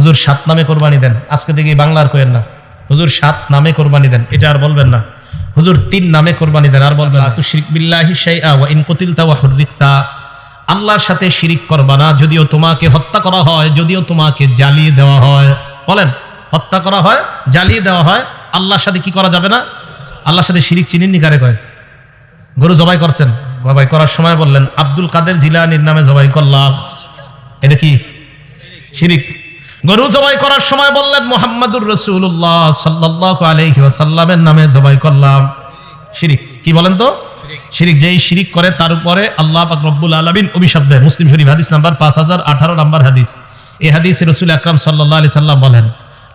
হুজুর 7 নামে কোরবানি দেন, আজকে থেকে বাংলার কোয়েন না। হুজুর 7 নামে কোরবানি দেন, এটা আর বলবেন না। হুজুর 3 নামে কোরবানি দেন, আর বলবেন না। তুশরিক বিল্লাহি শাইআ ওয়া ইন কুতিলতা ওয়া হুররিকতা, আল্লাহর সাথে শিরিক করবা না, যদিও তোমাকে হত্যা করা হয়, যদিও তোমাকে জ্বালিয়ে দেওয়া হয়। বলেন, হত্যা করা হয়, জ্বালিয়ে দেওয়া হয়, আল্লাহর সাথে কি করা যাবে না? আল্লাহর সাথে শিরিক চিনেননি কারে কয়? গরু জবাই করছেন, জবাই করার সময় বললেন আব্দুল কাদের জিলানীর নামে জবাই করলাম, এটা কি শিরিক? গরু জবাই করার সময় বললেন মুহাম্মাদুর রাসূলুল্লাহ সাল্লাল্লাহু আলাইহি ওয়াসাল্লামের নামে জবাই করলাম, শিরিক। কি বলেন তো? শিরিক। যেই শিরিক করে তার উপরে আল্লাহ পাক রব্বুল আলামিন অভিশাপ দেন। মুসলিম শরীফ হাদিস নাম্বার 5018 নাম্বার হাদিস। এই হাদিসে রাসূল আকরাম সাল্লাল্লাহু আলাইহি সাল্লাম বলেন,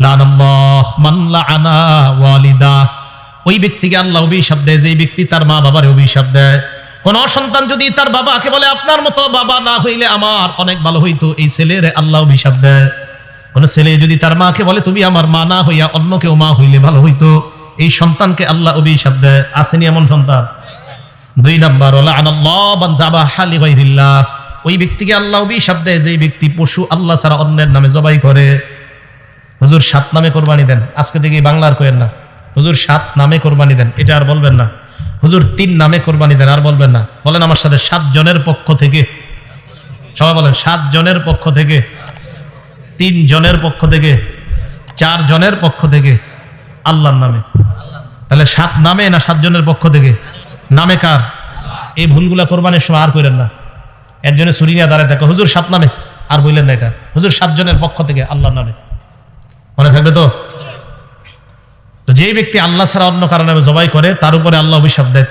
লানাল্লাহ মান লাআনা ওয়ালিদা, ওই ব্যক্তিকে আল্লাহ অভিশাপ দেয় যেই ব্যক্তি তার মা বাবার অভিশাপ দেয়। কোন সন্তান যদি তার বাবাকে বলে আপনার মতো বাবা না হইলে আমার অনেক ভালো হইতো, এই ছেলের আল্লাহ অভিশাপ দেয়। কোন ছেলে যদি তার মাকে বলে তুমি আমার মা না হইয়া অন্য কেউ মা হইলে ভালো হইতো, এই সন্তানকে আল্লাহ অভিশাপ দেয়। আসেনি এমন সন্তান? 2 নাম্বার, লাআনাল্লাহ মান যাবাহা লিগাইরিল্লাহ, ওই ব্যক্তিকে আল্লাহ অভিশাপ দেয় যেই ব্যক্তি পশু আল্লাহ ছাড়া অন্যের নামে জবাই করে। হুজুর 7 নামে কোরবানি দেন, আজকে থেকে বাংলার কোয়েন না। হুজুর 7 নামে কোরবানি দেন, এটা আর বলবেন না। হুজুর 3 নামে কোরবানি দেন, আর বলবেন না। বলেন আমার সাথে, 7 জনের পক্ষ থেকে। সবাই বলেন, 7 জনের পক্ষ থেকে, 3 জনের পক্ষ থেকে, 4 জনের পক্ষ থেকে, আল্লাহর নামে। তাহলে 7 নামে না 7 জনের পক্ষ থেকে? নামে কার? এই ভুলগুলা কোরবানির সময় আর করেন না। একজনে ছুরি নিয়ে দাঁড়ায় থাকে, হুজুর 7 নামে, আর বললেন না এটা। হুজুর 7 জনের পক্ষ থেকে, আল্লাহর নামে। মনে থাকবে তো? যেই ব্যক্তি আল্লাহ ছাড়া অন্য কারো নামে জবাই করে তার উপরে আল্লাহ অভিশাপ দেয়।